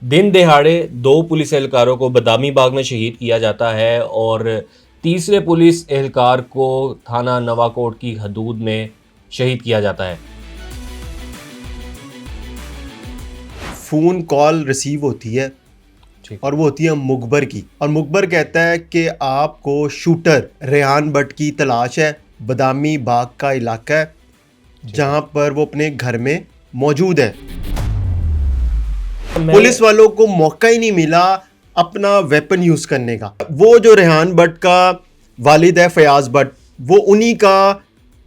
दिन दहाड़े दो पुलिस एहलकारों को बदामी बाग में शहीद किया जाता है और तीसरे पुलिस एहलकार को थाना नवाकोट की हदूद में शहीद किया जाता है। फ़ोन कॉल रिसीव होती है ठीक और वो होती है मुखबर की, और मुखबर कहता है कि आपको शूटर रेहान भट्ट की तलाश है। बदामी बाग का इलाका है जहाँ पर वो अपने घर में मौजूद है। मैं पुलिस वालों को मौका ही नहीं मिला अपना वेपन यूज़ करने का। वो जो रेहान भट्ट का वालिद है फयाज भट्ट, वो उन्हीं का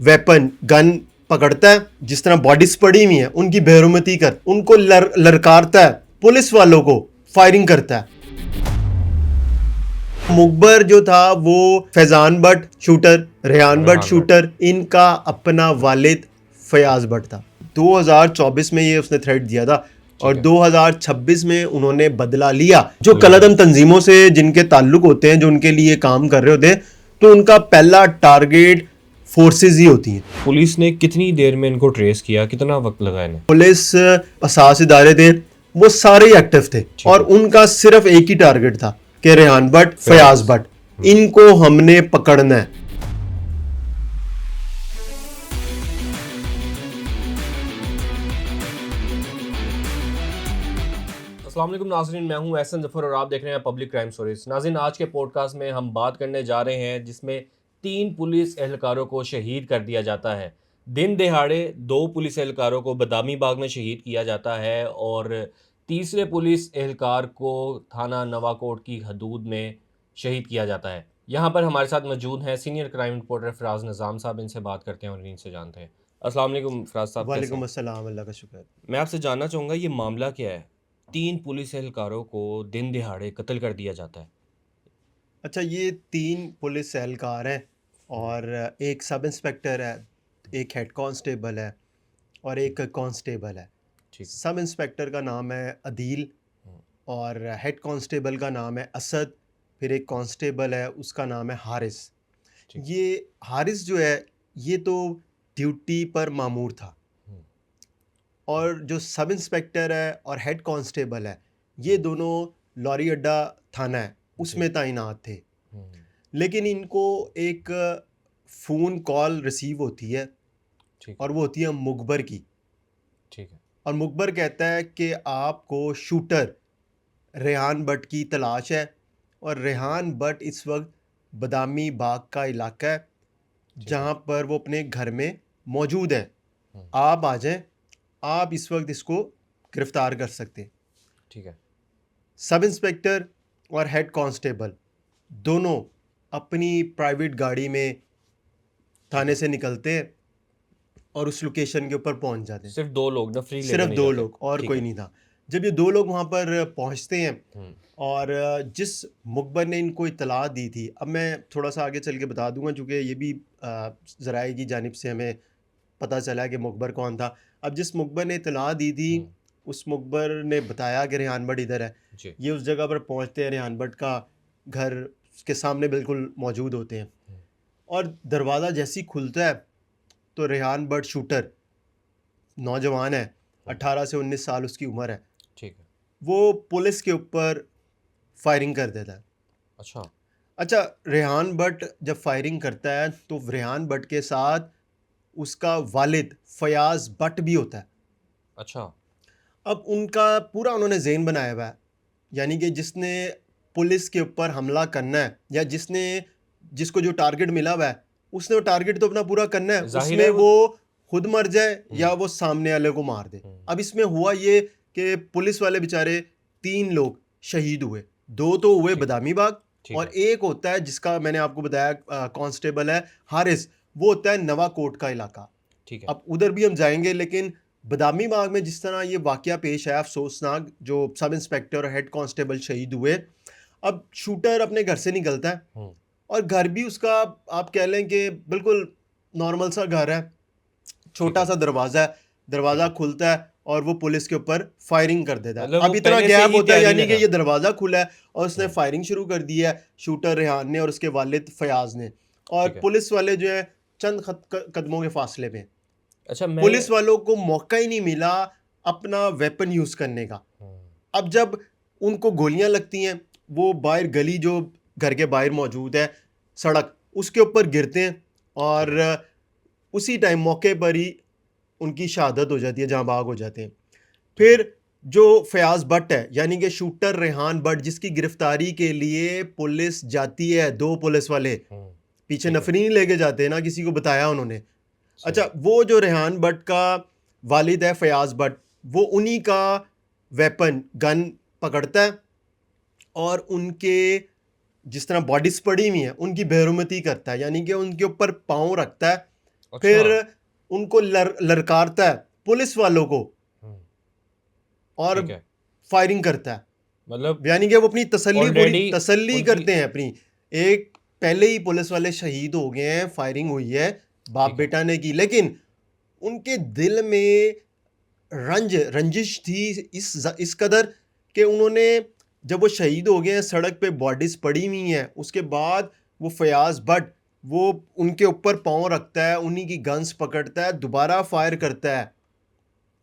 वेपन गन पकड़ता है। जिस तरह बॉडीज पड़ी हुई हैं उनकी बेरुमती कर उनको ललकारता है, पुलिस वालों को फायरिंग करता है। मुखबर जो था वो फैजान भट्ट शूटर, रेहान भट्ट रेहान शूटर, इनका अपना वालिद फयाज भट्ट था। 2024 में ये उसने थ्रेट दिया था और 2026 में उन्होंने बदला लिया। जो कलदम तंजीमों से जिनके ताल्लुक होते हैं, जो उनके लिए काम कर रहे होते हैं, तो उनका पहला टारगेट फोर्सेस ही होती हैं। पुलिस ने कितनी देर में इनको ट्रेस किया, कितना वक्त लगा इन्हें? पुलिस असास इदारे थे, वो सारे एक्टिव थे और उनका सिर्फ एक ही टारगेट था कि रेहान भट्ट फयाज भट्ट, इनको हमने पकड़ना है। अस्सलाम वालेकुम नाज़रीन, मैं हूं एहसन ज़फ़र और आप देख रहे हैं पब्लिक क्राइम स्टोरीज। नाज़रीन, आज के पॉडकास्ट में हम बात करने जा रहे हैं जिसमें 3 पुलिस एहलकारों को शहीद कर दिया जाता है। दिन दहाड़े 2 पुलिस एहलकारों को बदामी बाग में शहीद किया जाता है और तीसरे पुलिस एहलकार को थाना नवाकोट की हदूद में शहीद किया जाता है। यहाँ पर हमारे साथ मौजूद हैं सीनियर क्राइम रिपोर्टर फ़राज़ निज़ाम साहब। इनसे बात करते हैं और इनसे जानते हैं। अस्सलाम वालेकुम फ़राज़ साहब, कैसे वालेकुम हैं? अस्सलाम, अल्लाह का शुक्र। मैं आपसे जानना चाहूँगा, ये मामला क्या है? 3 पुलिस एहलकारों को दिन दहाड़े कत्ल कर दिया जाता है। अच्छा, ये 3 पुलिस एहलकार हैं और एक सब इंस्पेक्टर है, एक हेड कांस्टेबल है और एक कांस्टेबल है। ठीक है। सब इंस्पेक्टर का नाम है अदील और हेड कांस्टेबल का नाम है असद। फिर एक कांस्टेबल है, उसका नाम है हारिस। ठीक। ये हारिस जो है, ये तो ड्यूटी पर मामूर था हुँ, और जो सब इंस्पेक्टर है और हेड कांस्टेबल है, ये दोनों लॉरी अड्डा थाना है उसमें तैनात थे। हुँ, लेकिन इनको एक फ़ोन कॉल रिसीव होती है ठीक है, और वो होती है मुखबर की, ठीक है, और मुखबर कहता है कि आपको शूटर रेहान भट्ट की तलाश है। और रेहान भट्ट इस वक्त बदामी बाग का इलाका है ठीक है। जहाँ पर वो अपने घर में मौजूद है। हुँ, आप आ जाएं, आप इस वक्त इसको गिरफ्तार कर सकते हैं। ठीक है, सब इंस्पेक्टर और हेड कांस्टेबल दोनों अपनी प्राइवेट गाड़ी में ठीक थाने है। से निकलते हैं और उस लोकेशन के ऊपर पहुंच जाते हैं। सिर्फ़ 2 लोग ना, फ्री लेकर सिर्फ नहीं 2 जाते? लोग, और ठीक कोई है। नहीं था। जब ये 2 लोग वहाँ पर पहुँचते हैं हुँ, और जिस मुखबर ने इनको इत्तला दी थी, अब मैं थोड़ा-सा आगे चल के बता दूँगा चूँकि ये भी ज़राए की जानिब से हमें पता चला कि मुखबर कौन था। अब जिस मुखबर ने इत्तला दी थी, हुँ, उस मुखबर ने बताया कि रेहान भट्ट इधर है। जी। ये उस जगह पर पहुँचते हैं, रेहान भट्ट का घर उसके सामने बिल्कुल मौजूद होते हैं हुँ, और दरवाज़ा जैसे ही खुलता है, तो रेहान भट्ट शूटर नौजवान है, हुँ, 18 से 19 साल उसकी उम्र है। ठीक है। वो पुलिस के ऊपर फायरिंग कर देता है। अच्छा, अच्छा, रेहान भट्ट जब फायरिंग करता है तो रेहान भट्ट के साथ उसका वालिद फयाज भट्ट भी होता है। अच्छा, अब उनका पूरा उन्होंने ज़ेन बनाया हुआ है, यानी कि जिसने पुलिस के ऊपर हमला करना है या जिसको जो टारगेट मिला हुआ है, उसने वो टारगेट तो अपना पूरा करना है, ज़ाहिर उसमें है वो खुद मर जाए या हुँ, वो सामने वाले को मार दे। हुँ, अब इसमें हुआ ये कि पुलिस वाले बेचारे 3 लोग शहीद हुए, 2 तो हुए ठीक है, बदामी बाग ठीक और है, एक होता है जिसका मैंने आपको बताया कांस्टेबल है हारिस, वो होता है नवाकोट का इलाका। ठीक है, अब उधर भी हम जाएंगे, लेकिन बदामी बाग में जिस तरह ये वाकया पेश आया अफसोसनाक, जो सब इंस्पेक्टर और हेड कांस्टेबल शहीद हुए। अब शूटर अपने घर से निकलता है हुँ, और घर भी उसका, आप कह लें कि बिल्कुल नॉर्मल सा घर है, ठीक छोटा है, सा दरवाज़ा है, ठीक दरवाज़ा है। खुलता है और वो पुलिस के ऊपर फायरिंग कर देता है। मतलब वो अब इतना पहले से गैप ही होता है, तैयारी यानी में कि था। ये दरवाज़ा खुला है और उसने हुँ, फायरिंग शुरू कर दी है, शूटर रेहान ने और उसके वालिद फयाज ने, और ठीक है। पुलिस वाले जो है चंद कदमों के फासले में। अच्छा, मैं पुलिस वालों को मौका ही नहीं मिला अपना वेपन यूज़ करने का। हुँ, अब जब उनको गोलियां लगती हैं, वो बाहर गली जो घर के बाहर मौजूद है सड़क, उसके ऊपर गिरते हैं और उसी टाइम मौके पर ही उनकी शहादत हो जाती है, जहाँ भाग हो जाते हैं। फिर जो फयाज भट्ट है यानी कि शूटर रेहान भट्ट, जिसकी गिरफ्तारी के लिए पुलिस जाती है, 2 पुलिस वाले पीछे नफरी नहीं लेके जाते हैं ना, किसी को बताया उन्होंने। अच्छा, वो जो रेहान भट्ट का वालिद है फयाज भट्ट, वो उन्हीं का वेपन गन पकड़ता है और उनके जिस तरह बॉडीज पड़ी हुई हैं उनकी बेरुमती करता है, यानी कि उनके ऊपर पाँव रखता है। फिर उनको ललकारता है पुलिस वालों को और फायरिंग करता है, मतलब यानी कि वो अपनी तसल्ली पूरी तसल्ली उनकी... करते हैं अपनी। एक पहले ही पुलिस वाले शहीद हो गए हैं, फायरिंग हुई है बाप बेटा ने की, लेकिन उनके दिल में रंजिश थी इस कदर कि उन्होंने, जब वो शहीद हो गए हैं, सड़क पे बॉडीज पड़ी हुई हैं, उसके बाद वो फयाज भट्ट वो उनके ऊपर पाँव रखता है, उन्हीं की गन्स पकड़ता है, दोबारा फायर करता है,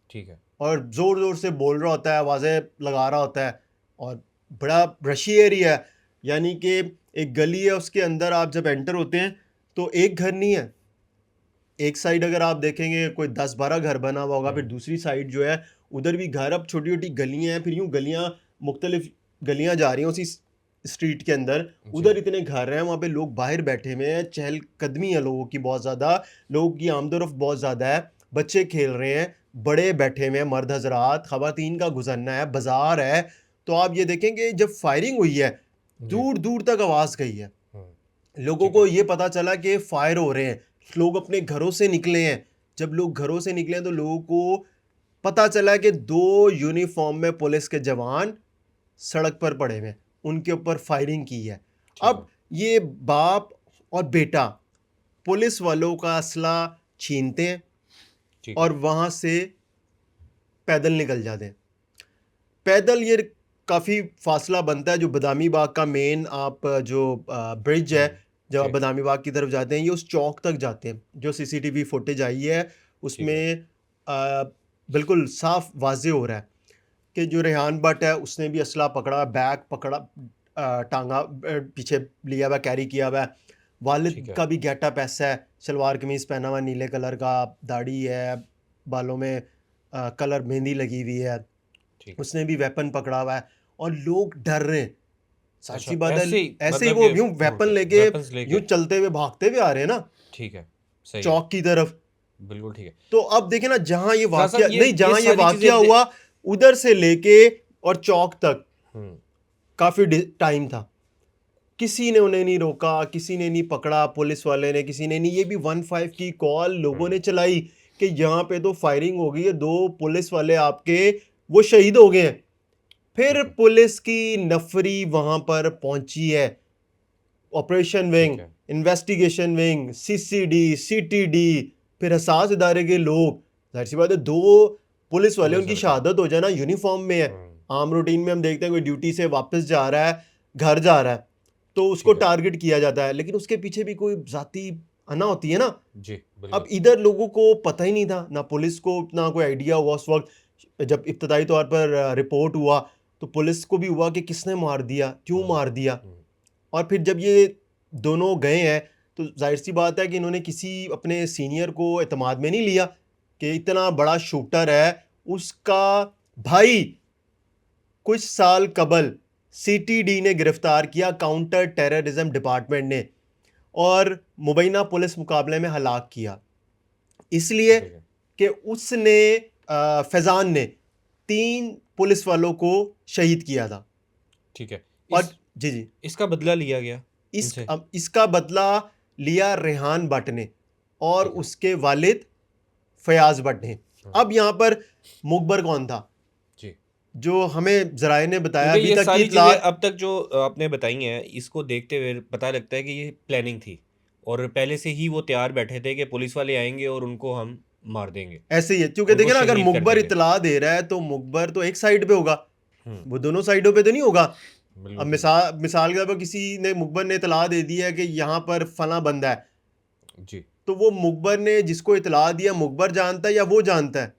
ठीक है, और ज़ोर ज़ोर से बोल रहा होता है, आवाज़ें लगा रहा होता है। और बड़ा रशी एरिया है, यानी कि एक गली है, उसके अंदर आप जब एंटर होते हैं तो एक घर नहीं है, एक साइड अगर आप देखेंगे कोई 10-12 घर बना हुआ होगा, फिर दूसरी साइड जो है उधर भी घर, अब छोटी छोटी गलियां हैं, फिर यूँ गलियां मुख्तलिफ गलियां जा रही हैं उसी स्ट्रीट के अंदर, उधर इतने घर हैं, वहाँ पे लोग बाहर बैठे हुए हैं, चहलकदमी है लोगों की बहुत ज़्यादा, लोगों की आमदोरफ्त बहुत ज़्यादा है, बच्चे खेल रहे हैं, बड़े बैठे हुए हैं, मर्द हजरात, खवातीन का गुजरना है, बाजार है। तो आप ये देखेंगे जब फायरिंग हुई है, दूर दूर तक आवाज़ गई है, लोगों को ये पता चला कि फायर हो रहे हैं, लोग अपने घरों से निकले हैं। जब लोग घरों से निकले तो लोगों को पता चला कि 2 यूनिफॉर्म में पुलिस के जवान सड़क पर पड़े हुए, उनके ऊपर फायरिंग की है। अब ये बाप और बेटा पुलिस वालों का असला छीनते हैं और वहाँ से पैदल निकल जाते हैं। पैदल ये काफ़ी फासला बनता है, जो बदामी बाग का मेन आप जो ब्रिज है, जब आप बदामी बाग की तरफ जाते हैं, ये उस चौक तक जाते हैं। जो सीसीटीवी फुटेज आई है उसमें बिल्कुल साफ वाजे हो रहा है कि जो रेहान भट्ट है उसने भी असला पकड़ा, बैग पकड़ा, टांगा पीछे लिया हुआ, कैरी किया हुआ है। वालिद का भी गेटअप ऐसा है, सलवार कमीज़ पहना हुआ नीले कलर का, दाढ़ी है, बालों में कलर मेहंदी लगी हुई है, उसने भी वेपन पकड़ा हुआ है और लोग डर रहे हैं। सच्ची बात है, ऐसे ही वो यूं वेपन लेके यूं चलते हुए भागते हुए आ रहे हैं ना, ठीक है, सही चौक की तरफ। बिल्कुल ठीक है। तो अब देखें ना, जहां ये वाकया नहीं, जहां ये वाकया हुआ उधर से लेके और चौक तक काफी टाइम था, किसी ने उन्हें नहीं रोका, किसी ने नहीं पकड़ा, पुलिस वाले ने किसी ने नहीं। ये भी 15 की कॉल लोगों ने चलाई कि यहाँ पे तो फायरिंग हो गई है, 2 पुलिस वाले आपके वो शहीद हो गए हैं। फिर पुलिस की नफरी वहां पर पहुंची है, operation wing, investigation wing, CCD, CTD, फिर हसास इदारे के लोग। जाहिर सी बात है, 2 पुलिस वाले उनकी शहादत हो जाए ना, यूनिफॉर्म में है, आम रूटीन में हम देखते हैं कोई ड्यूटी से वापस जा रहा है, घर जा रहा है, तो उसको टारगेट किया जाता है, लेकिन उसके पीछे भी कोई जाती अना होती है ना जी। अब इधर लोगों को पता ही नहीं था, ना पुलिस को ना कोई आइडिया हुआ उस वक्त। जब इब्तदाई तौर पर रिपोर्ट हुआ तो पुलिस को भी हुआ कि किसने मार दिया, क्यों मार दिया। और फिर जब ये दोनों गए हैं तो जाहिर सी बात है कि इन्होंने किसी अपने सीनियर को एतमाद में नहीं लिया कि इतना बड़ा शूटर है, उसका भाई कुछ साल कबल सीटीडी ने गिरफ्तार किया, काउंटर टेररिज्म डिपार्टमेंट ने, और मुबैना पुलिस मुकाबले में हलाक किया, इसलिए कि उसने फैजान ने 3 पुलिस वालों को शहीद किया था। ठीक है। और जी इसका बदला लिया गया, इसका बदला लिया रेहान भट्ट ने और उसके वालिद फयाज भट्ट ने। अब यहाँ पर मुखबर कौन था जी, जो हमें जराए ने बताया अभी तक की अब तक जो आपने बताई हैं, इसको देखते हुए पता लगता है कि ये प्लानिंग थी और पहले से ही वो तैयार बैठे थे कि पुलिस वाले आएंगे और उनको हम मार देंगे। ऐसे ही है, क्योंकि देखिए ना, अगर मुखबर इतला दे रहा है तो मुखबर तो एक साइड पे होगा, वो दोनों साइडों पे तो नहीं होगा। अब मिसाल के तौर पर किसी ने, मुखबर ने इतला दे दिया कि यहाँ पर फला बंदा है जी, तो वो मुखबर ने जिसको इतला दिया, मुखबर जानता है या वो जानता है,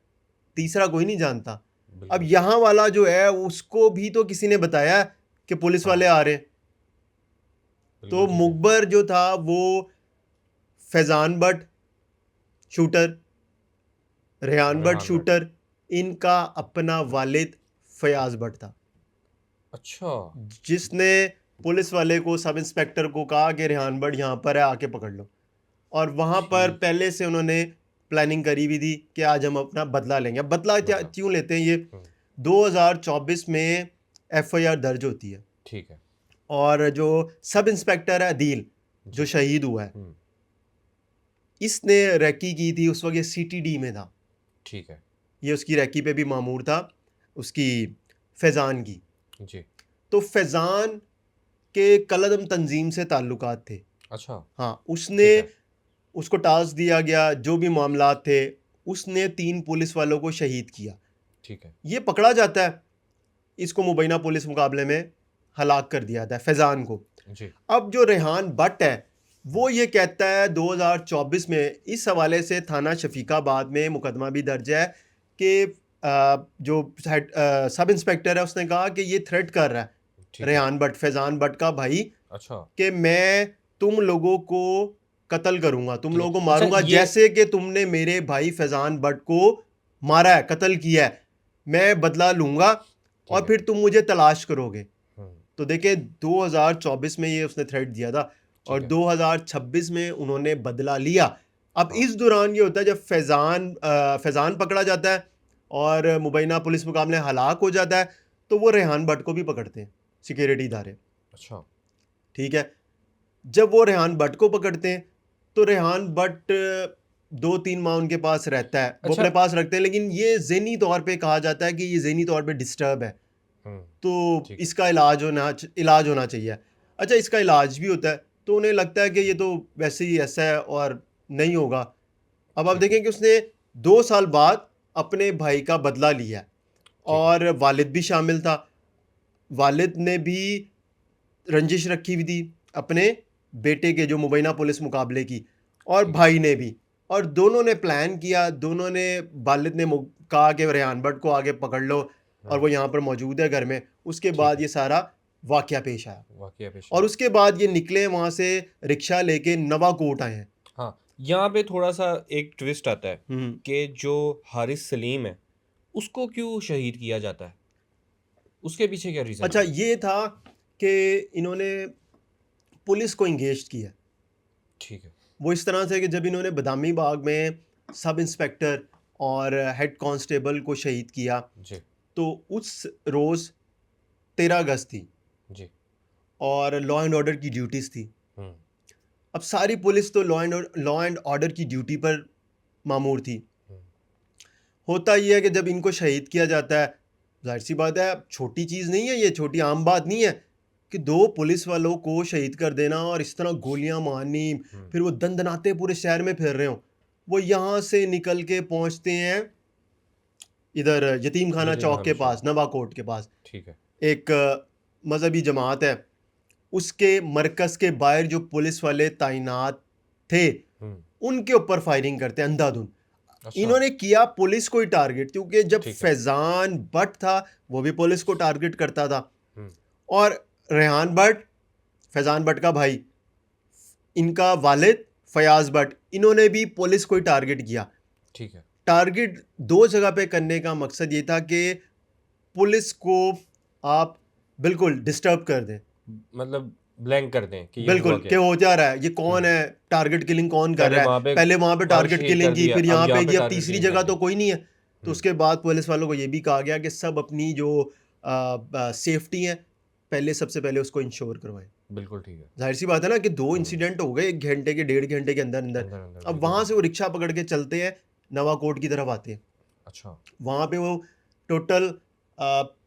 तीसरा कोई नहीं जानता। अब यहाँ वाला जो है उसको भी तो किसी ने बताया कि पुलिस वाले आ रहे हैं। तो मुखबर जो था वो फैजान भट्ट शूटर, रेहान भट्ट शूटर, इनका अपना वालिद फयाज भट्ट था। अच्छा, जिसने पुलिस वाले को, सब इंस्पेक्टर को कहा कि रेहान भट्ट यहाँ पर है, आके पकड़ लो। और वहाँ पर ठीक। पहले से उन्होंने प्लानिंग करी हुई थी कि आज हम अपना बदला लेंगे। अब बदला क्यों लेते हैं ये? 2024 में एफआईआर दर्ज होती है। ठीक है। और जो सब इंस्पेक्टर है अदील, जो शहीद हुआ है, इसने रैकी की थी। उस वक्त ये सीटीडी में था। ठीक है। ये उसकी रैकी पे भी मामूर था, उसकी फैज़ान की। जी। तो फैज़ान के कलदम तंजीम से ताल्लुकात थे। अच्छा। हाँ, उसने, उसको टास्क दिया गया, जो भी मामलात थे, उसने 3 पुलिस वालों को शहीद किया। ठीक है। ये पकड़ा जाता है, इसको मुबैना पुलिस मुकाबले में हलाक कर दिया जाता है, फैज़ान को। जी। अब जो रेहान भट्ट है वो ये कहता है 2024 में, इस हवाले से थाना शफीकाबाद में मुकदमा भी दर्ज है कि जो सब इंस्पेक्टर है उसने कहा कि ये थ्रेट कर रहा है रेहान भट्ट, फैज़ान भट्ट का भाई, अच्छा, कि मैं तुम लोगों को कत्ल करूंगा, तुम लोगों को अच्छा, मारूंगा, जैसे कि तुमने मेरे भाई फैज़ान भट्ट को मारा है, कत्ल किया है, मैं बदला लूंगा और फिर तुम मुझे तलाश करोगे। तो देखिए 2024 में ये उसने थ्रेट दिया था और 2026 में उन्होंने बदला लिया। अब इस दौरान ये होता है जब फैज़ान पकड़ा जाता है और मुबैना पुलिस मुकाबले हलाक हो जाता है, तो वो रेहान भट्ट को भी पकड़ते हैं सिक्योरिटी इदारे। अच्छा। ठीक है, जब वो रेहान भट्ट को पकड़ते हैं तो रेहान भट्ट 2-3 माह उनके पास रहता है, वो अपने पास रखते हैं, लेकिन ये ज़हनी तौर पे कहा जाता है कि ये ज़हनी तौर पे डिस्टर्ब है, तो इसका इलाज होना चाहिए। अच्छा, इसका इलाज भी होता है, तो उन्हें लगता है कि ये तो वैसे ही ऐसा है और नहीं होगा। अब आप देखें कि उसने 2 साल बाद अपने भाई का बदला लिया और वालिद भी शामिल था। वालिद ने भी रंजिश रखी हुई थी अपने बेटे के, जो मुबैना पुलिस मुकाबले की, और भाई ने भी, और दोनों ने प्लान किया। दोनों ने, वालिद ने कहा कि रेहान भट्ट को आगे पकड़ लो और वो यहाँ पर मौजूद है घर में। उसके बाद ये सारा वाकया पेश आया और उसके बाद ये निकले वहाँ से रिक्शा लेके नवाकोट आए हैं। हाँ, यहाँ पे थोड़ा सा एक ट्विस्ट आता है कि जो हारिस सलीम है उसको क्यों शहीद किया जाता है, उसके पीछे क्या रीज़न? अच्छा, ये था कि इन्होंने पुलिस को इंगेज किया। ठीक है। वो इस तरह से कि जब इन्होंने बदामी बाग में सब इंस्पेक्टर और हेड कांस्टेबल को शहीद किया, जी। तो उस रोज़ 13 अगस्त थी जी। और लॉ एंड ऑर्डर की ड्यूटीज़ थी। अब सारी पुलिस तो लॉ एंड ऑर्डर की ड्यूटी पर मामूर थी। होता ये है कि जब इनको शहीद किया जाता है, जाहिर सी बात है, छोटी चीज़ नहीं है ये, छोटी आम बात नहीं है कि 2 पुलिस वालों को शहीद कर देना और इस तरह गोलियां मारनी, फिर वो दंदनाते पूरे शहर में फिर रहे हो। वो यहाँ से निकल के पहुँचते हैं इधर यतीम खाना चौक के पास, नवाकोट के पास। ठीक है। एक मजहबी जमात है, उसके मरकज़ के बाहर जो पुलिस वाले तैनात थे उनके ऊपर फायरिंग करते हैं अंधाधुंध। इन्होंने किया पुलिस को ही टारगेट, क्योंकि जब फैज़ान भट्ट था वो भी पुलिस को टारगेट करता था और रेहान भट्ट, फैज़ान भट्ट का भाई, इनका वालिद फयाज भट्ट, इन्होंने भी पुलिस को ही टारगेट किया। ठीक है। टारगेट 2 जगह पे करने का मकसद ये था कि पुलिस को आप बिल्कुल डिस्टर्ब कर दें, मतलब ब्लैंक कर दें कि ये बिल्कुल कि हो जा रहा है, ये कौन है, टारगेट किलिंग कौन कर रहा है। पहले वहाँ पे टारगेट किलिंग की, फिर यहाँ पे, अब तीसरी जगह तो कोई नहीं है। तो उसके बाद पुलिस वालों को ये भी कहा गया कि सब अपनी जो सेफ्टी है पहले, सबसे पहले उसको इंश्योर करवाएं। बिल्कुल ठीक है। जाहिर सी बात है ना कि 2 इंसिडेंट हो गए 1 घंटे के, 1.5 घंटे के अंदर अंदर। अब वहाँ से वो रिक्शा पकड़ के चलते हैं, नवाकोट की तरफ आते हैं। अच्छा। वहाँ पे वो टोटल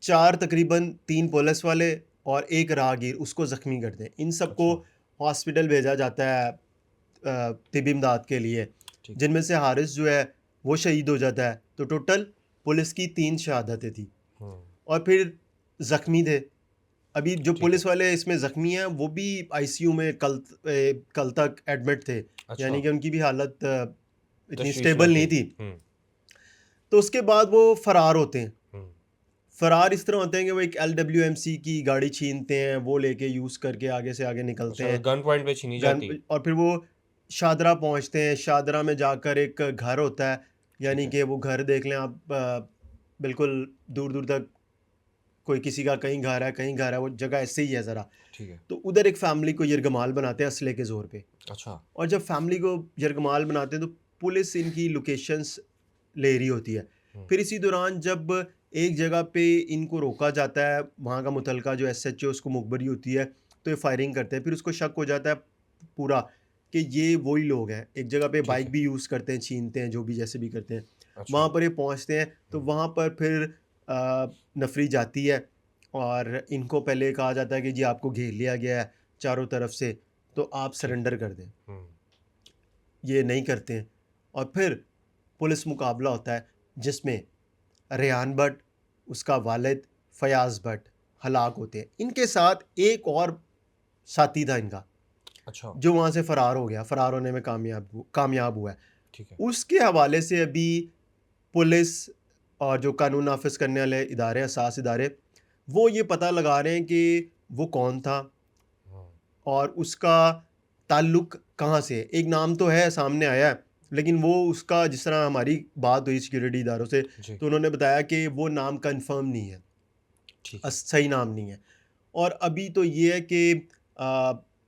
4 तकरीबन 3 पुलिस वाले और 1 राहगीर उसको ज़ख्मी करते हैं। इन सबको हॉस्पिटल भेजा जाता है तिब्बी इमदाद के लिए, जिनमें से हारिस जो है वो शहीद हो जाता है। तो टोटल पुलिस की 3 शहादतें थी और फिर ज़ख्मी थे। अभी जो पुलिस वाले इसमें ज़ख्मी हैं वो भी आईसीयू में कल तक एडमिट थे। यानी कि उनकी भी हालत इतनी स्टेबल नहीं थी। तो उसके बाद वो फरार होते हैं फरार इस तरह होते हैं कि वो एक LWMC की गाड़ी छीनते हैं, वो लेके यूज़ करके आगे से आगे निकलते अच्छा, हैं गन पॉइंट पे छीनी गन जाती है। और फिर वो शादरा पहुंचते हैं। शादरा में जाकर एक घर होता है, ठीक यानी है। कि वो घर देख लें आप, बिल्कुल दूर दूर तक कोई किसी का कहीं घर है कहीं घर है, वो जगह ऐसे ही है ज़रा। ठीक है। तो उधर एक फैमिली को यरगमाल बनाते हैं असले के ज़ोर पे, अच्छा। और जब फैमिली को यरगमाल बनाते हैं तो पुलिस इनकी लोकेशंस ले रही होती है। हम्म। फिर इसी दौरान जब एक जगह पे इनको रोका जाता है, वहाँ का मुतलका जो SHO उसको मुखबरी होती है, तो ये फायरिंग करते हैं। फिर उसको शक हो जाता है पूरा कि ये वही लोग हैं। एक जगह पे ठीक बाइक है। भी यूज़ करते हैं, छीनते हैं, जो भी जैसे भी करते हैं। अच्छा। वहाँ पर ये पहुँचते हैं तो वहाँ पर फिर नफरी जाती है और इनको पहले कहा जाता है कि जी आपको घेर लिया गया है चारों तरफ से, तो आप ठीक है। सरेंडर कर दें। हम्म। ये नहीं करते हैं और फिर पुलिस मुकाबला होता है जिसमें रेहान भट्ट, उसका वालिद फयाज़ भट्ट हलाक होते हैं। इनके साथ एक और साथी था इनका, अच्छा। जो वहाँ से फ़रार हो गया, फ़रार होने में कामयाब हुआ है। ठीक है। उसके हवाले से अभी पुलिस और जो कानून नाफिज करने वाले इदारे, असास इदारे, वो ये पता लगा रहे हैं कि वो कौन था हम्म। और उसका ताल्लुक कहाँ से है। एक नाम तो है, सामने आया है, लेकिन वो उसका, जिस तरह हमारी बात हुई सिक्योरिटी इदारों से, जी। तो उन्होंने बताया कि वो नाम कंफर्म नहीं है, ठीक है। सही नाम नहीं है। और अभी तो ये है कि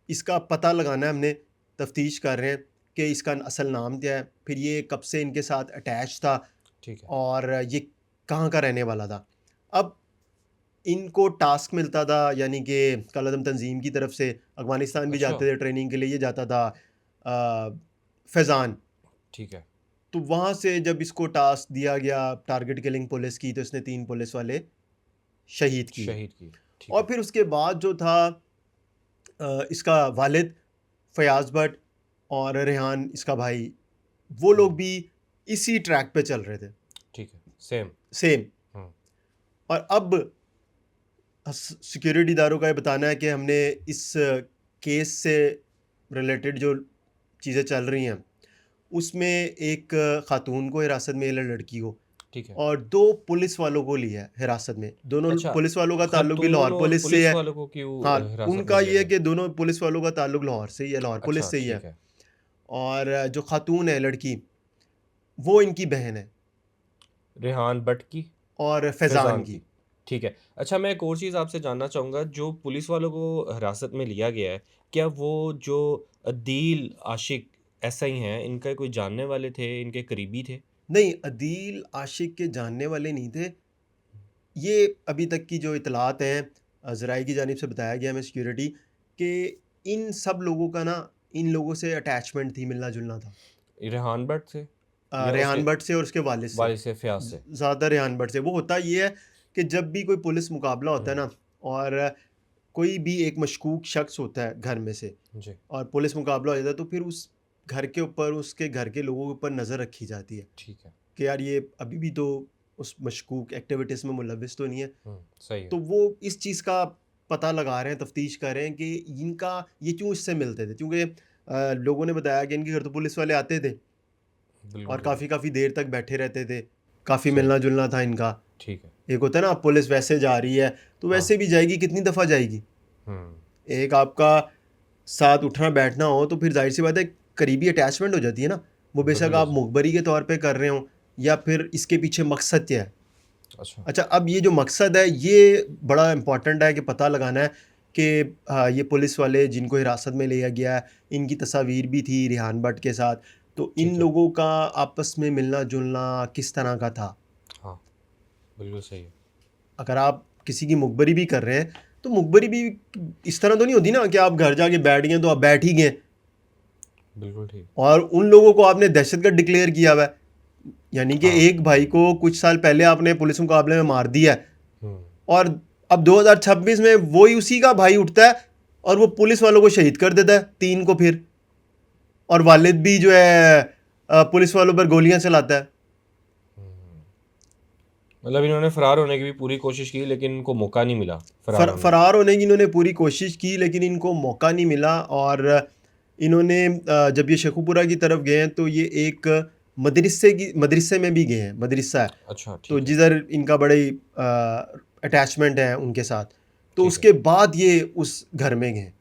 इसका पता लगाना है, हमने तफ्तीश कर रहे हैं कि इसका असल नाम क्या है, फिर ये कब से इनके साथ अटैच था ठीक है। और ये कहाँ का रहने वाला था। अब इनको टास्क मिलता था, यानी कि कलअदम तंजीम की तरफ से अफ़गानिस्तान भी अच्छा। जाते थे ट्रेनिंग के लिए, ये जाता था फैज़ान। ठीक है। तो वहाँ से जब इसको टास्क दिया गया टारगेट किलिंग पुलिस की, तो इसने 3 पुलिस वाले शहीद किए। शहीद की। ठीक और है। फिर उसके बाद जो था इसका वालिद फयाज़ भट्ट और रेहान इसका भाई, वो लोग भी इसी ट्रैक पे चल रहे थे, ठीक है। सेम। सेम। हम्म। और अब सिक्योरिटी इदारों का ये बताना है कि हमने इस केस से रिलेटेड जो चीज़ें चल रही हैं, उसमें एक खातून को हिरासत में लिया, लड़की को, ठीक है। और 2 पुलिस वालों को लिया है हिरासत में। दोनों अच्छा, पुलिस वालों का ताल्लुक भी लाहौर खातून और पुलिस से पुलिस है। वालों को क्यों हाँ, हिरासत में उनका लिया ये है गया? कि दोनों पुलिस वालों का ताल्लुक लाहौर से ही है, लाहौर पुलिस अच्छा, से ही है। ठीक है। और जो खातून है लड़की, वो इनकी बहन है, रेहान भट्ट की, और फैज़ान फैज़ान की। की। ठीक है। अच्छा, मैं एक और चीज़ आपसे जानना चाहूँगा, जो पुलिस वालों को हिरासत में लिया गया है, क्या वो जो अदील आशिक एसआई हैं, इनका कोई जानने वाले थे, इनके करीबी थे? नहीं, अदील आशिक के जानने वाले नहीं थे। ये अभी तक की जो इतलात हैं, ज़राए की जानिब से बताया गया हमें सिक्योरिटी, कि इन सब लोगों का ना, इन लोगों से अटैचमेंट थी, मिलना-जुलना था। रेहान भट्ट से या उसके रेहान भट्ट से और उसके वालिद से। वालिद से, फ़याज़ से? ज़्यादा रेहान भट्ट से। वो होता ये है कि जब भी कोई पुलिस मुकाबला होता है हुँ। ना, और कोई भी एक मशकूक शख्स होता है घर में से, जी। और पुलिस मुकाबला हो जाता है, तो फिर उस घर के ऊपर, उसके घर के लोगों के ऊपर नज़र रखी जाती है ठीक है। कि यार ये अभी भी तो उस मशकूक एक्टिविटीज़ में मुलविस तो नहीं है। सही है। तो वो इस चीज़ का पता लगा रहे हैं, तफ्तीश कर रहे हैं कि इनका, ये क्यों इससे मिलते थे, क्योंकि लोगों ने बताया कि इनके घर तो पुलिस वाले आते थे बिल्कुल, और बिल्कुल। काफ़ी देर तक बैठे रहते थे, काफ़ी सही। मिलना-जुलना था इनका। ठीक है। एक होता है ना, पुलिस वैसे जा रही है, तो हाँ। वैसे भी जाएगी, कितनी दफ़ा जाएगी? हुँ। एक आपका साथ उठना-बैठना हो, तो फिर ज़ाहिर-सी बात है करीबी अटैचमेंट हो जाती है ना। वो बेशक बिल्कुल आप सही। मुखबरी के तौर पे कर रहे हों, या फिर इसके पीछे मकसद क्या है। अच्छा। अच्छा, अब ये जो मकसद है, ये बड़ा इम्पोर्टेंट है कि पता लगाना है कि ये पुलिस वाले जिनको हिरासत में लिया गया है, इनकी तस्वीर भी थी रेहान भट्ट के साथ, तो इन ठीक है। लोगों का आपस में मिलना-जुलना किस तरह का था? हाँ, बिल्कुल सही है। अगर आप किसी की मुखबरी भी कर रहे हैं, तो मुखबरी भी इस तरह तो नहीं होती ना कि आप घर जाके बैठ गए तो आप बैठ ही गए, बिल्कुल ठीक। और उन लोगों को आपने दहशतगर्द डिक्लेयर किया हुआ है। यानी कि हाँ। एक भाई को कुछ साल पहले आपने पुलिस मुकाबले में मार दिया है, हुँ। और अब 2026 में वही उसी का भाई उठता है और वो पुलिस वालों को शहीद कर देता है, 3 को फिर, और वालिद भी जो है पुलिस वालों पर गोलियां चलाता है। मतलब इन्होंने फरार होने की भी पूरी कोशिश की, लेकिन इनको मौका नहीं मिला फरार होने का। फरार होने की इन्होंने पूरी कोशिश की, लेकिन इनको मौका नहीं मिला। और इन्होंने जब ये शेखुपुरा की तरफ गए हैं, तो ये एक मदरसे में भी गए हैं, मदरसा है, अच्छा, तो ठीक है। जिधर इनका बड़े अटैचमेंट है उनके साथ, तो ठीक है। उसके बाद ये उस घर में गए,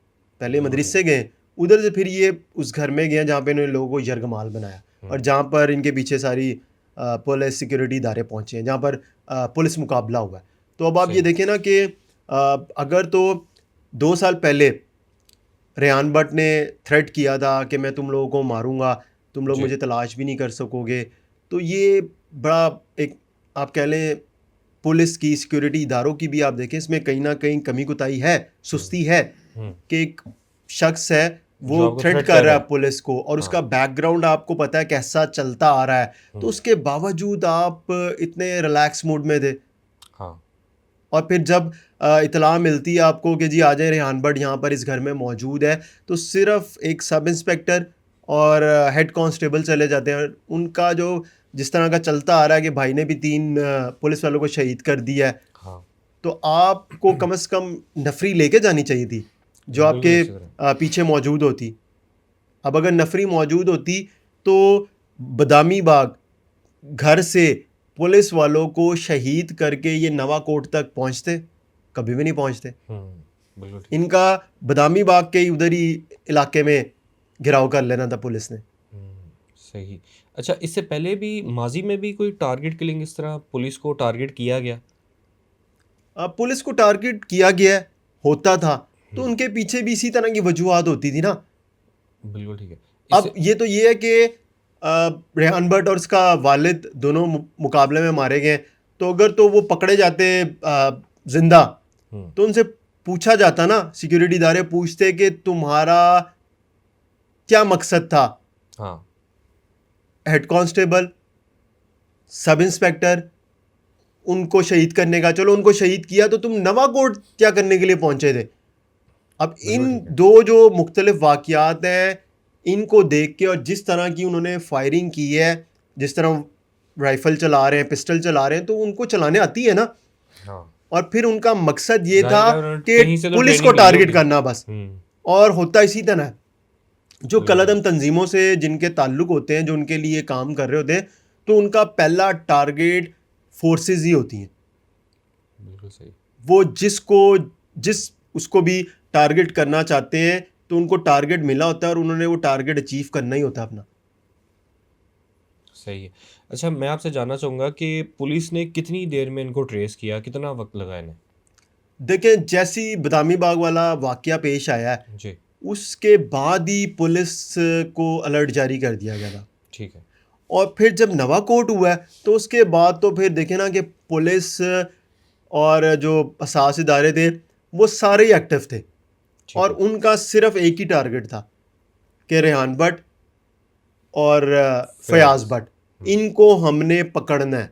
पहले मदरसे गए, उधर से फिर ये उस घर में गए जहाँ पे इन्होंने लोगों को यरगमाल बनाया, और जहाँ पर इनके पीछे सारी पुलिस सिक्योरिटी इदारे पहुँचे हैं, जहाँ पर पुलिस मुकाबला हुआ है। तो अब आप ये सही। देखें ना कि अगर तो 2 साल पहले रेहान भट्ट ने थ्रेट किया था कि मैं तुम लोगों को मारूंगा, तुम लोग जी। मुझे तलाश भी नहीं कर सकोगे, तो ये बड़ा एक आप कह लें पुलिस की सिक्योरिटी इदारों की भी आप देखें इसमें कहीं ना कहीं कमी कुताही है, सुस्ती है कि एक शख्स है जो वो आपको थ्रेट थ्रेट कर कर रहा रहा है है। पुलिस को, और हाँ। उसका बैकग्राउंड आपको पता है कैसा चलता आ रहा है, तो उसके बावजूद आप इतने रिलैक्स मूड में थे। हाँ। और फिर जब इतला मिलती है आपको कि जी आ जाए रेहान भट्ट यहाँ पर इस घर में मौजूद है, तो सिर्फ एक सब इंस्पेक्टर और हेड कांस्टेबल चले जाते हैं। उनका जो जिस तरह का चलता आ रहा है कि भाई ने भी 3 पुलिस वालों को शहीद कर दिया है, हाँ। तो आपको कम से कम नफरी लेके जानी चाहिए थी जो बिल्कुल आपके अच्छी तरह। पीछे मौजूद होती। अब अगर नफरी मौजूद होती तो बदामी बाग घर से पुलिस वालों को शहीद करके ये नवाकोट तक पहुंचते, कभी भी नहीं पहुंचते। बिल्कुल ठीक। इनका बदामी बाग के ही उधर ही इलाके में घिराव कर लेना था पुलिस ने। सही। अच्छा, इससे पहले भी माजी में भी कोई टारगेट किलिंग इस तरह पुलिस को टारगेट किया गया? अब पुलिस को टारगेट किया गया है, होता था, तो उनके पीछे भी इसी तरह की वजूहात होती थी ना। बिल्कुल ठीक है। अब ये है कि रेहान भट्ट और उसका वालिद दोनों मुकाबले में मारे गए, तो अगर तो वो पकड़े जाते जिंदा, तो उनसे पूछा जाता ना, सिक्योरिटी इदारे पूछते कि तुम्हारा क्या मकसद था। हाँ। हेड कांस्टेबल, सब इंस्पेक्टर, उनको शहीद करने का, चलो उनको शहीद किया, तो तुम नवाकोट क्या करने के लिए पहुंचे थे। अब इन बिल्कुल ठीक है। दो जो मुख्तलिफ वाक़यात हैं, इनको देख के और जिस तरह की उन्होंने फायरिंग की है, जिस तरह राइफल चला रहे हैं, पिस्टल चला रहे हैं, तो उनको चलाने आती है ना। हाँ। और फिर उनका मकसद ये था जाहिर है उन्होंने कि कहीं से तो पुलिस को ट्रेनिंग मिली टारगेट होगी। करना बस। और होता इसी तरह है। जो बिल्कुल। कलअदम तंजीमों से जिनके ताल्लुक होते हैं, जो उनके लिए काम कर रहे होते हैं, तो उनका पहला टारगेट फोर्सेस ही होती हैं। बिल्कुल सही। वो जिस उसको भी टारगेट करना चाहते हैं, तो उनको टारगेट मिला होता है और उन्होंने वो टारगेट अचीव करना ही होता है अपना। सही है। अच्छा, मैं आपसे जानना चाहूँगा कि पुलिस ने कितनी देर में इनको ट्रेस किया, कितना वक्त लगा इन्हें? देखें, जैसी बदामी बाग वाला वाकया पेश आया है, जी। उसके बाद ही पुलिस को अलर्ट जारी कर दिया गया था। ठीक है। और फिर जब नवाकोट हुआ है, तो उसके बाद तो फिर देखें ना कि पुलिस और जो असास इदारे थे, वो सारे ही एक्टिव थे, ठीक और है। उनका सिर्फ एक ही टारगेट था कि रेहान भट्ट और फयाज भट्ट, इनको हमने पकड़ना है।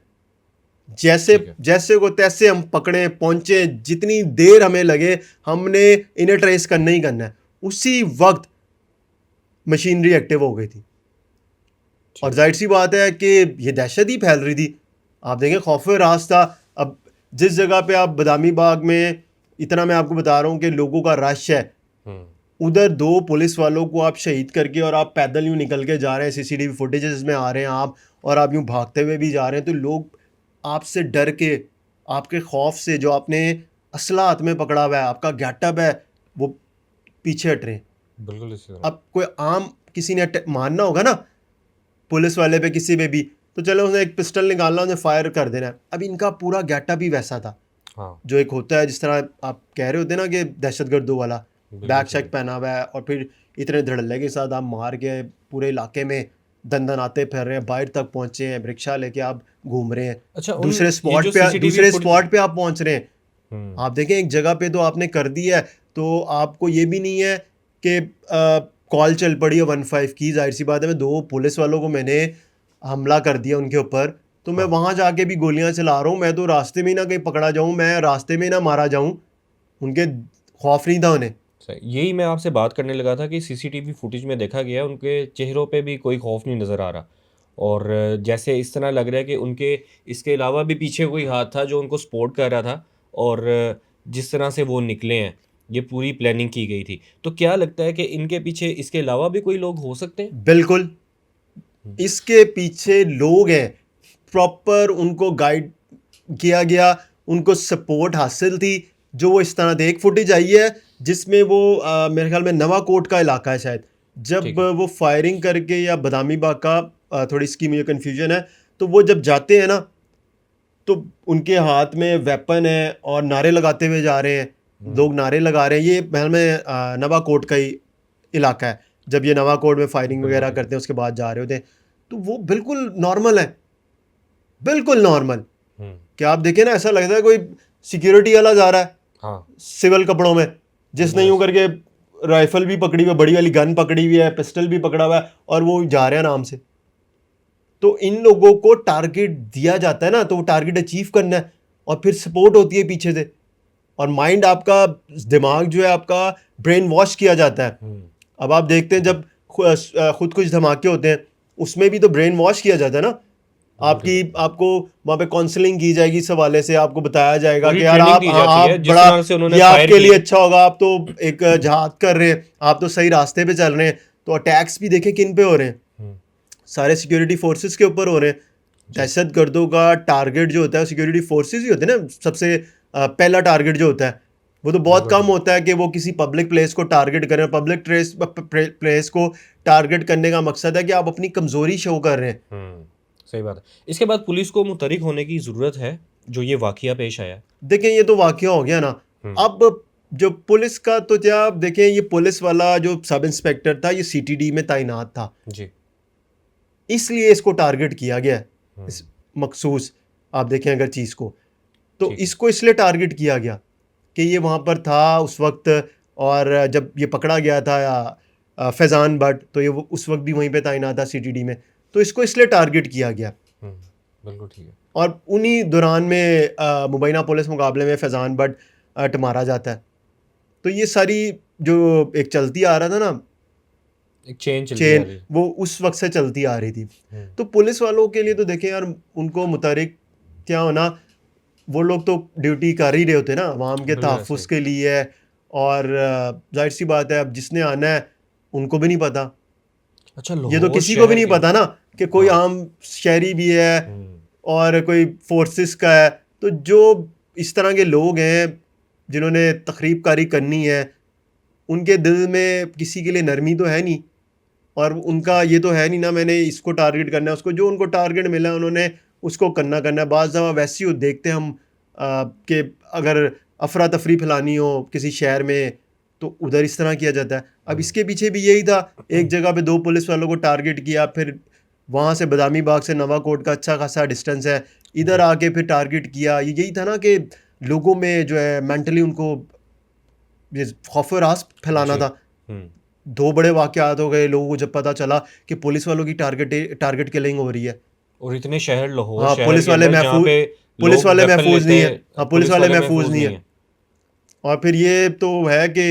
जैसे ठीक है। जैसे को तैसे हम पकड़े, पहुंचे, जितनी देर हमें लगे, हमने इन्हें ट्रेस करना ही करना है। उसी वक्त मशीनरी एक्टिव हो गई थी, और जाहिर सी बात है कि ये दहशत ही फैल रही थी। आप देखें, खौफ रास था। अब जिस जगह पे आप बदामी बाग में, इतना मैं आपको बता रहा हूँ कि लोगों का रश है, उधर 2 पुलिस वालों को आप शहीद करके और आप पैदल यूँ निकल के जा रहे हैं, सीसीटीवी फुटेजेस में आ रहे हैं आप, और आप यूँ भागते हुए भी जा रहे हैं, तो लोग आपसे डर के, आपके खौफ से, जो आपने असला हाथ में पकड़ा हुआ है, आपका गेटअप है, वो पीछे हट रहे हैं। बिल्कुल इसी तरह। अब कोई आम किसी ने मारना होगा ना पुलिस वाले पे, किसी पे भी, तो चलो उसने एक पिस्टल निकालना, उन्हें फायर कर देना है। अब इनका पूरा गेटअप ही वैसा था। हाँ। जो एक होता है, जिस तरह आप कह रहे होते हैं ना कि दहशतगर्दों वाला, बैग शैक पहना हुआ है, और फिर इतने धड़ल्ले के साथ आप मार के पूरे इलाके में दंदनाते फिर रहे हैं, बाहर तक पहुंचे हैं, रिक्शा लेके आप घूम रहे हैं, अच्छा, दूसरे स्पॉट पे आप पहुंच रहे हैं। आप देखें, एक जगह पे तो आपने कर दिया है, तो आपको ये भी नहीं है कि कॉल चल पड़ी है 15 की, जाहिर सी बात है, मैं 2 पुलिस वालों को मैंने हमला कर दिया उनके ऊपर, तो मैं वहाँ जाके भी गोलियां चला रहा हूँ, मैं तो रास्ते में ही ना कहीं पकड़ा जाऊँ, मैं रास्ते में ही ना मारा जाऊँ। उनके खौफ नहीं था उन्हें। सही, यही मैं आपसे बात करने लगा था कि सीसीटीवी फुटेज में देखा गया है उनके चेहरों पे भी कोई खौफ नहीं नज़र आ रहा, और जैसे इस तरह लग रहा है कि उनके इसके अलावा भी पीछे कोई हाथ था जो उनको सपोर्ट कर रहा था, और जिस तरह से वो निकले हैं, ये पूरी प्लानिंग की गई थी। तो क्या लगता है कि इनके पीछे इसके अलावा भी कोई लोग हो सकते हैं? बिल्कुल, इसके पीछे लोग हैं, प्रॉपर उनको गाइड किया गया, उनको सपोर्ट हासिल थी जो वो इस तरह से एक फुटेज आई है जिसमें वो मेरे ख्याल में नवाकोट का इलाका है शायद, जब ठीक है। वो फायरिंग करके या बदामी बाग का थोड़ी इसकी मुझे कन्फ्यूजन है, तो वो जब जाते हैं ना तो उनके हाथ में वेपन है और नारे लगाते हुए जा रहे हैं, लोग नारे लगा रहे हैं। ये महल में नवाकोट का ही इलाका है, जब ये नवाकोट में फायरिंग वगैरह करते हैं उसके बाद जा रहे होते हैं, तो वो बिल्कुल नॉर्मल है, बिल्कुल नॉर्मल। क्या आप देखें ना, ऐसा लगता है कोई सिक्योरिटी वाला जा रहा है हाँ, सिविल कपड़ों में, जिसने यूं करके राइफल भी पकड़ी हुई है, बड़ी वाली गन पकड़ी हुई है, पिस्टल भी पकड़ा हुआ है, और वो जा रहे हैं आराम से। तो इन लोगों को टारगेट दिया जाता है ना, तो वो टारगेट अचीव करना है और फिर सपोर्ट होती है पीछे से, और माइंड आपका, दिमाग जो है आपका ब्रेन वॉश किया जाता है। अब आप देखते हैं जब खुद कुछ धमाके होते हैं उसमें भी तो ब्रेन वॉश किया जाता है ना, आपको वहाँ पे काउंसलिंग की जाएगी इस हवाले से, आपको बताया जाएगा पूरी कि यार ट्रेनिंग आप दी जाती है, जिस बड़ा, तरह से उन्होंने ये फायर आपके लिए किया। अच्छा होगा, आप तो एक जहाद कर रहे हैं, आप तो सही रास्ते पे चल रहे हैं। तो अटैक्स भी देखें किन पे हो रहे हैं, सारे सिक्योरिटी फोर्सेस के ऊपर हो रहे हैं। दहशत गर्दों का टारगेट जो होता है सिक्योरिटी फोर्सेस ही होते हैं ना, सबसे पहला टारगेट जो होता है वो तो बहुत कम होता है कि वो किसी पब्लिक प्लेस को टारगेट करें। पब्लिक प्लेस को टारगेट करने का मकसद है कि आप अपनी कमजोरी शो कर रहे हैं। सही बात है। इसके बाद पुलिस को मुतहरिक होने की ज़रूरत है, जो ये वाकया पेश आया। देखें ये तो वाकया हो गया ना, अब जो पुलिस का, तो क्या आप देखें ये पुलिस वाला जो सब इंस्पेक्टर था ये सीटीडी में तैनात था जी। इसलिए इसको टारगेट किया गया है, इस मखसूस, आप देखें अगर चीज़ को, तो ठीक है। इसको इसलिए टारगेट किया गया कि ये वहाँ पर था उस वक्त, और जब ये पकड़ा गया था फैज़ान भट्ट, तो ये उस वक्त भी वहीं पे तैनात था सीटीडी में, तो इसको इसलिए टारगेट किया गया। बिल्कुल ठीक है। और उन्हीं दौरान में मुबैना पुलिस मुकाबले में फैज़ान भट्ट मारा जाता है। तो ये सारी जो एक चलती आ रहा था ना एक चेन चलती आ चेन, रही है। वो उस वक्त से चलती आ रही थी। तो पुलिस वालों के लिए तो देखें यार, उनको मुतहरिक क्या होना, वो लोग तो ड्यूटी कर ही रहे होते ना अवाम के बिल्कुल तहफ़्फ़ुज़ सही। के लिए, और जाहिर सी बात है अब जिसने आना है उनको भी नहीं पता, अच्छा, ये तो लाहौर किसी को भी शहर नहीं के। पता ना कि कोई हाँ। आम शहरी भी है और कोई फोर्सेस का है। तो जो इस तरह के लोग हैं जिन्होंने तखरीब कारी करनी है, उनके दिल में किसी के लिए नरमी तो है नहीं, और उनका ये तो है नहीं ना मैंने इसको टारगेट करना है, उसको जो उनको टारगेट मिला उन्होंने उसको करना है। बाज़ दफ़ा वैसे ही देखते हम कि अगर अफरा तफरी फैलानी हो किसी शहर में तो उधर इस तरह किया जाता है। अब इसके पीछे भी यही था, एक जगह पे 2 पुलिस वालों को टारगेट किया, फिर वहाँ से बदामी बाग से नवाकोट का अच्छा खासा डिस्टेंस है, इधर आके फिर टारगेट किया। ये यही था ना कि लोगों में जो है मेंटली उनको ये खौफ व रास फैलाना जी। था। 2 बड़े वाक़यात हो गए, लोगों को जब पता चला कि पुलिस वालों की टारगेट किलिंग हो रही है। और इतने शहर, लाहौर हाँ, शहर के अंदर, जहाँ पे पुलिस लोग वाले वेपन महफूज लेते नहीं है। हैं, हाँ, पुलिस पुलिस वाले वाले महफूज महफूज नहीं नहीं है। है। और फिर ये तो है कि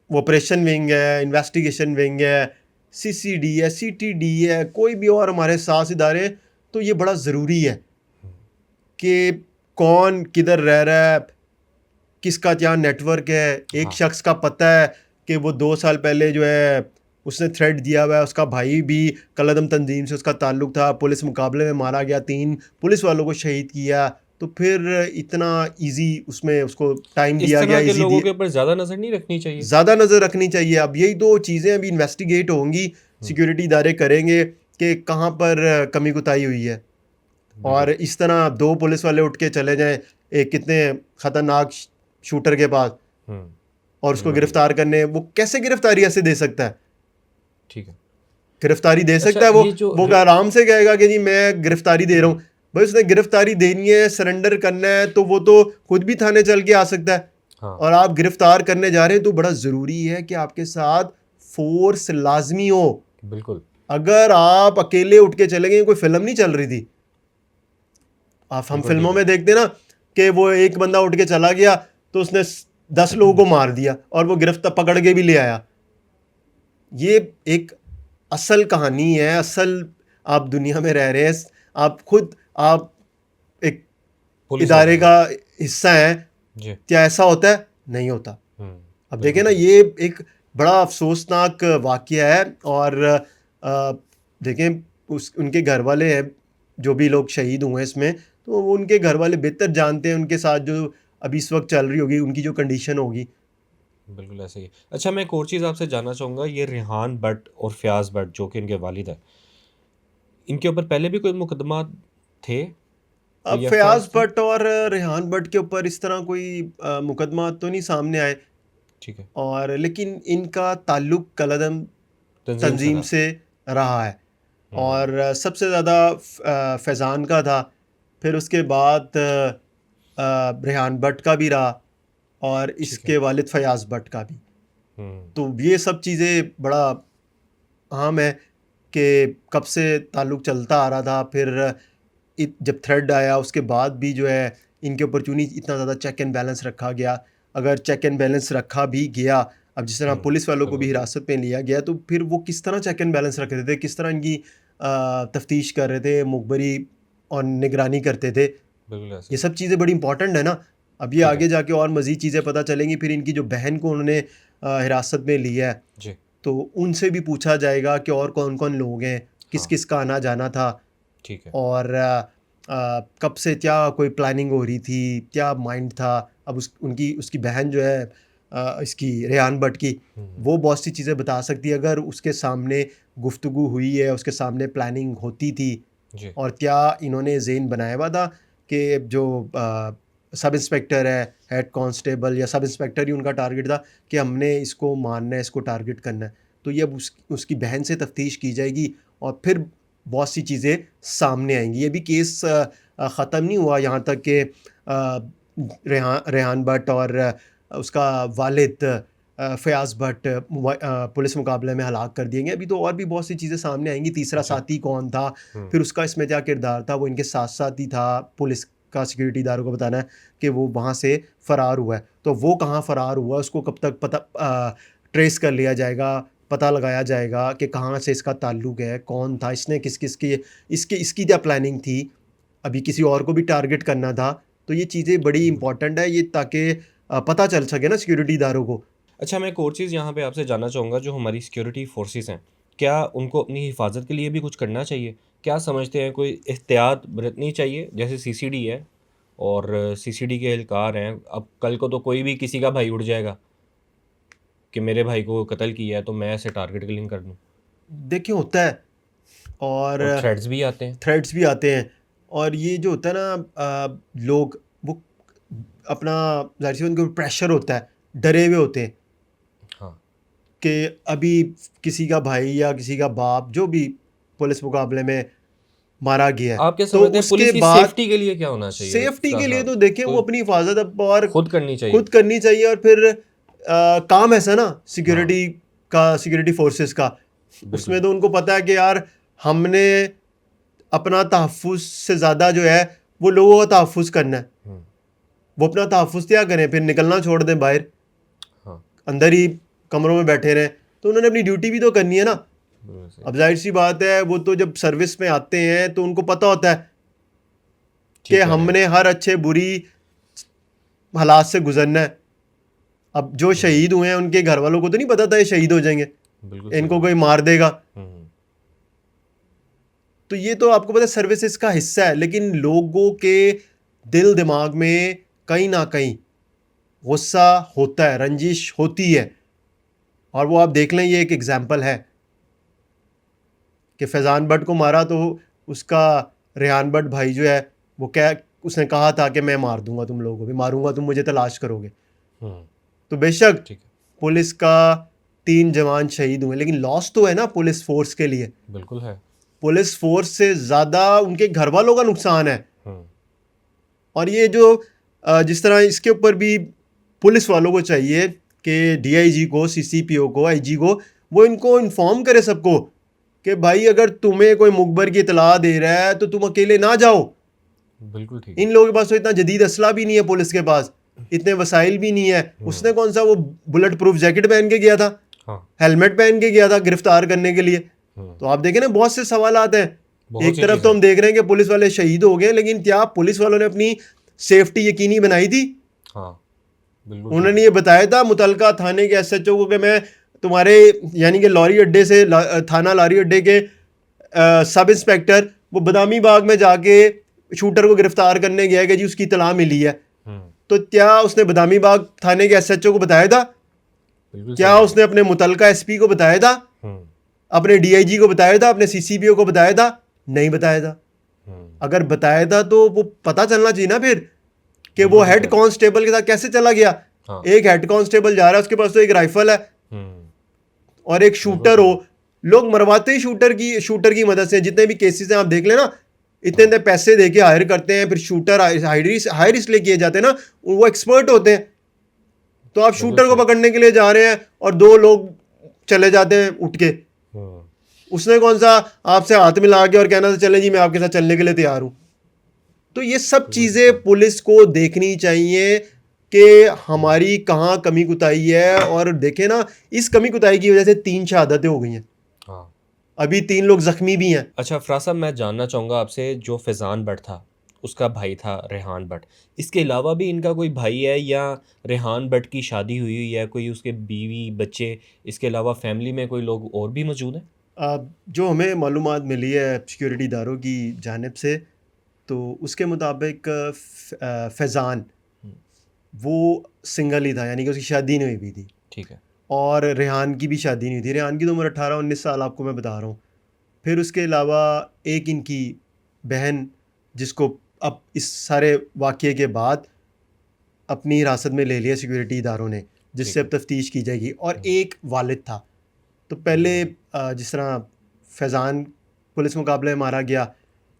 ऑपरेशन विंग है, इन्वेस्टिगेशन विंग है, सीसीडी है, सीटीडी है, कोई भी और हमारे साथ इदारे हैं, तो ये बड़ा ज़रूरी है कि कौन किधर रह रहा है, किसका क्या नेटवर्क है। एक हाँ। शख्स का पता है कि वो 2 साल पहले जो है उसने थ्रेट दिया हुआ है, उसका भाई भी कलदम तंजीम से उसका ताल्लुक था, पुलिस मुकाबले में मारा गया, 3 पुलिस वालों को शहीद किया, तो फिर इतना इजी उसमें उसको टाइम इस दिया गया, तरह के इजी लोगों के दिए, ऊपर ज़्यादा नज़र नहीं रखनी चाहिए। ज़्यादा नज़र रखनी चाहिए। अब यही तो चीज़ें अभी इन्वेस्टिगेट होंगी, सिक्योरिटी इदारे करेंगे कि कहाँ पर कमी कुताही हुई है। और इस तरह 2 पुलिस वाले उठ के चले जाएं एक कितने ख़तरनाक शूटर के पास, और उसको गिरफ्तार करने, वो कैसे गिरफ्तारी ऐसे दे सकता है? ठीक है। गिरफ्तारी दे अच्छा, सकता है ये जो वो क्या आराम से कहेगा कि जी मैं गिरफ्तारी दे रहा हूँ? भाई उसने गिरफ्तारी देनी है, सरेंडर करना है, तो वो तो खुद भी थाने चल के आ सकता है। हाँ। और आप गिरफ्तार करने जा रहे हैं तो बड़ा ज़रूरी है कि आपके साथ फोर्स लाजमी हो। बिल्कुल। अगर आप अकेले उठ के चले गए, कोई फिल्म नहीं चल रही थी, हम बिल्कुल फिल्मों ठीक है। में देखते ना कि वो एक बंदा उठ के चला गया तो उसने 10 लोगों को मार दिया और वो गिरफ्तार पकड़ के भी ले आया। ये एक असल कहानी है, असल आप दुनिया में रह रहे हैं, आप खुद आप एक पुलिस इदारे ऑफिसर। का हिस्सा है। जी। क्या ऐसा होता है? नहीं होता। अब देखें ना, ये एक बड़ा अफसोसनाक वाकया है। और देखें उनके घर वाले हैं जो भी लोग शहीद हुए हैं इसमें, तो वो उनके घर वाले बेहतर जानते हैं उनके साथ जो अभी इस वक्त चल रही होगी, उनकी जो कंडीशन होगी। बिल्कुल ऐसे ही। अच्छा, मैं एक और चीज़ आपसे जानना चाहूँगा, ये रेहान भट्ट और फयाज़ भट्ट जो कि इनके वालिद हैं, इनके ऊपर पहले भी कोई मुकदमा थे? अब कोई फयाज एफआईआर थी? भट्ट और रेहान भट्ट के ऊपर इस तरह कोई मुकदमा तो नहीं सामने आए, ठीक है। और लेकिन इनका ताल्लुक कलदम तंज़ीम से तंजीम था। से रहा है। हुँ, और सबसे ज़्यादा फैज़ान का था, फिर उसके बाद रेहान भट्ट का भी रहा, और ठीक है। इसके वालिद फयाज़ भट्ट का भी। हुँ, तो ये सब चीज़ें बड़ा अहम है कि कब से ताल्लुक़ चलता आ रहा था। फिर जब थ्रेड आया उसके बाद भी जो है इनके ऊपर क्यों नहीं इतना ज़्यादा चेक एंड बैलेंस रखा गया। अगर चेक एंड बैलेंस रखा भी गया, अब जिस तरह हुँ, पुलिस वालों को भी बिल्कुल, हिरासत में लिया गया, तो फिर वो किस तरह चेक एंड बैलेंस रख रहे थे, किस तरह इनकी तफ्तीश कर रहे थे, मुखबरी और निगरानी करते थे। बिल्कुल ऐसे ये ही। सब चीज़ें बड़ी इंपॉर्टेंट है ना। अब ये ठीक है। आगे जाके और मज़ीद चीज़ें पता चलेंगी। फिर इनकी जो बहन को उन्होंने हिरासत में लिया है, जी, तो उनसे भी पूछा जाएगा कि और कौन-कौन लोग हैं, हाँ, किस-किस का आना-जाना था, ठीक है। और कब से क्या कोई प्लानिंग हो रही थी, क्या माइंड था। अब उसकी बहन जो है इसकी रेहान भट्ट की, हुँ, वो बहुत सी चीज़ें बता सकती है। अगर उसके सामने गुफ्तगू हुई है, उसके सामने प्लानिंग होती थी, जी, और क्या इन्होंने ज़ेन बनाया हुआ था कि जो सब इंस्पेक्टर है, हेड कांस्टेबल या सब इंस्पेक्टर ही उनका टारगेट था कि हमने इसको मारना है, इसको टारगेट करना है। तो ये अब उसकी बहन से तफ्तीश की जाएगी, और फिर बहुत सी चीज़ें सामने आएँगी। ये भी केस ख़त्म नहीं हुआ यहाँ तक कि रेहान भट्ट और उसका वालिद फयाज़ भट्ट पुलिस मुकाबले में हलाक कर दिए गए। अभी तो और भी बहुत सी चीज़ें सामने आएँगी। तीसरा जी, साथी कौन था, हुँ, फिर उसका इसमें क्या किरदार था, वो इनके साथ-साथ ही था। पुलिस का सिक्योरिटी इदारों को बताना है कि वो वहाँ से फ़रार हुआ है। तो वो कहाँ फ़रार हुआ, उसको कब तक ट्रेस कर लिया जाएगा, पता लगाया जाएगा कि कहाँ से इसका ताल्लुक है, कौन था, इसने किस-किस की इसकी क्या प्लानिंग थी, अभी किसी और को भी टारगेट करना था। तो ये चीज़ें बड़ी बिल्कुल। इम्पोर्टेंट है, ये ताकि पता चल सके ना सिक्योरिटी इदारों को। अच्छा, मैं एक और चीज़ यहाँ पे आपसे जानना चाहूँगा, जो हमारी सिक्योरिटी फोर्सेस हैं, क्या उनको अपनी हिफाज़त के लिए भी कुछ करना चाहिए? क्या समझते हैं, कोई एहतियात बरतनी चाहिए? जैसे सीसीडी है और सीसीडी के एहलकार हैं, अब कल को तो कोई भी किसी का भाई उठ जाएगा कि मेरे भाई को कत्ल किया है तो मैं ऐसे टारगेट किलिंग कर दूँ, देखिए होता है, और और थ्रेड्स भी आते हैं। थ्रेड्स भी आते हैं, और ये जो होता है ना लोग वो अपना ज़ाहिर सी उनके ऊपर प्रेशर होता है, डरे हुए होते हैं हाँ, कि अभी किसी का भाई या किसी का बाप जो भी पुलिस मुकाबले में मारा गया है, आप क्या तो समझते हैं उसके पुलिस की बाद सेफ्टी के लिए क्या होना चाहिए सेफ्टी इसका? के लिए हाँ, तो देखिए वो कोई अपनी हिफाजत अब और खुद करनी चाहिए। खुद करनी चाहिए। और फिर काम ऐसा ना हाँ, सिक्योरिटी फोर्सेस का, उसमें बिल्कुल। तो उनको पता है कि यार हमने अपना तहफ़्फ़ुज़ से ज़्यादा जो है वो लोगों का तहफ़्फ़ुज़ करना है। हुँ, वो अपना तहफ़्फ़ुज़ क्या करें, फिर निकलना छोड़ दें बाहर, हाँ, अंदर ही कमरों में बैठे रहें। तो उन्होंने अपनी ड्यूटी भी तो करनी है ना। बिल्कुल सही। अब ज़ाहिर-सी बात है, वो तो जब सर्विस में आते हैं तो उनको पता होता है कि ठीक कह रहे हैं आप। हमने हर अच्छे-बुरी हालात से गुज़रना है। अब जो हुँ, शहीद हुए हैं उनके घर वालों को तो नहीं पता था ये शहीद हो जाएँगे, बिल्कुल सही इनको बात कोई है। मार देगा। हुँ, तो ये तो आपको पता है सर्विसेज का हिस्सा है, लेकिन लोगों के दिल दिमाग में कहीं ना कहीं गुस्सा होता है, रंजिश होती है। और वो आप देख लें, ये एक एग्जाम्पल है कि फैज़ान भट्ट को मारा तो उसका रेहान भट्ट भाई जो है वो क्या उसने कहा था कि मैं मार दूंगा, तुम लोगों को भी मारूंगा, तुम मुझे तलाश करोगे। हुँ, तो बेशक ठीक है। पुलिस का 3 जवान शहीद हुए, लेकिन लॉस तो है ना पुलिस फोर्स के लिए। बिल्कुल है। पुलिस फोर्स से ज़्यादा उनके घर वालों का नुकसान है। हुँ, और ये जो जिस तरह इसके ऊपर भी पुलिस वालों को चाहिए कि डीआईजी को, सीसीपीओ को, आईजी को, वो इनको इन्फॉर्म करे सबको कि भाई अगर तुम्हें कोई मुखबर की इतला दे रहा है तो तुम अकेले ना जाओ। बिल्कुल ठीक है। इन लोगों के पास तो इतना जदीद असला भी नहीं है, पुलिस के पास इतने वसाइल भी नहीं है। हुँ, उसने कौन सा वो बुलेट प्रूफ जैकेट पहन के गया था, हाँ, हेलमेट पहन के गया था गिरफ्तार करने के लिए। हुँ, तो आप देखें ना, बहुत से सवाल आते हैं। बहुत एक सी तरफ तो चीज़ें हम हैं। देख रहे हैं कि पुलिस वाले शहीद हो गए, लेकिन क्या पुलिस वालों ने अपनी सेफ्टी यकीनी बनाई थी? हाँ, बिल्कुल ठीक उन्होंने है। ये बताया था मुतलका थाने के एसएचओ को कि मैं तुम्हारे यानी कि लॉरी अड्डे से थाना लॉरी अड्डे के सब इंस्पेक्टर वो बदामी बाग में जाके शूटर को गिरफ्तार करने गया कि जी उसकी इतला मिली है, हम्म, तो क्या उसने बदामी बाग थाने के एसएचओ को बताया था? बिल्कुल क्या सही। उसने अपने मुतलका एसपी को बताया था? हम्म, अपने डीआईजी को बताया था? अपने सीसीपीओ को बताया था? नहीं बताया था। हम्म, अगर बताया था तो वो पता चलना चाहिए ना फिर कि वो बिल्कुल सही हेड कह रहे कांस्टेबल के साथ कैसे चला गया। हैं। हाँ। एक हेड कांस्टेबल जा रहा है, उसके पास तो एक राइफल है हम्म, और एक बिल्कुल शूटर सही। हो। लोग मरवाते ही शूटर की मदद से। जितने भी केसेस हैं आप देख लेना, इतने हाँ, इतने पैसे दे के हायर करते हैं, फिर शूटर हायर इसलिए किए जाते हैं ना, वो एक्सपर्ट होते हैं। तो आप बिल्कुल शूटर को सही। पकड़ने के लिए जा रहे हैं और दो लोग चले जाते हैं उठ के। हम्म, उसने कौन सा आपसे हाथ मिला के और कहना था चले जी मैं आपके साथ चलने के लिए तैयार हूं। तो ये सब बिल्कुल सही चीज़ें कहा। पुलिस को देखनी चाहिए कि हम्म, हमारी कहाँ कमी कुताही है। और देखें ना, इस कमी कुताही की वजह से 3 शहादतें हो गई हैं, हाँ। अभी 3 लोग जख्मी भी हैं। अच्छा फराज साहब, मैं जानना चाहूँगा आपसे, जो फैज़ान भट्ट था उसका भाई था रेहान भट्ट, इसके अलावा भी इनका कोई भाई है या रेहान भट्ट की शादी हुई हुई है, कोई उसके बीवी बच्चे, इसके अलावा फैमिली में कोई लोग और भी मौजूद हैं? जो हमें मालूमात मिली है सिक्योरिटी इदारों की जानिब से, तो उसके मुताबिक फैज़ान हम्म, वो सिंगल ही था, यानी कि उसकी शादी नहीं हुई थी। ठीक है। और रेहान की भी शादी नहीं हुई थी। रेहान की तो उम्र 18-19 साल आपको मैं बता रहा हूँ। फिर उसके अलावा एक इनकी बहन, जिसको अब इस सारे वाक़ये के बाद अपनी हिरासत में ले लिया सिक्योरिटी इदारों ने, ठीक जिससे अब है। तफ्तीश की जाएगी। और हम्म, एक वालिद था। तो पहले हम्म, जिस तरह फैज़ान पुलिस मुकाबले में मारा गया,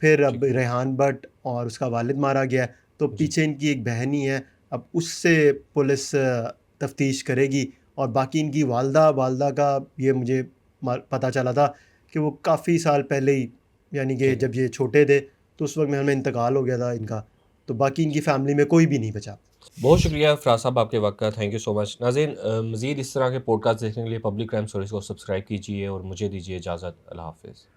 फिर अब ठीक है। रेहान भट्ट और उसका वालिद मारा गया, तो जी। पीछे इनकी एक बहन ही है। अब उससे पुलिस तफ्तीश करेगी। और बाकी इनकी वालदा का ये मुझे पता चला था कि वो काफ़ी साल पहले ही, यानी कि ठीक है। जब ये छोटे थे तो उस वक्त में इंतकाल हो गया था इनका। तो बाकी इनकी फैमिली में कोई भी नहीं बचा। बहुत शुक्रिया फराज साहब आपके वक्त का, थैंक यू सो मच। नाज़रीन, मज़ीद इस तरह के पॉडकास्ट देखने के लिए पब्लिक क्राइम स्टोरीज़ को सब्सक्राइब कीजिए और मुझे दीजिए इजाज़त। अल्लाह हाफ़िज़।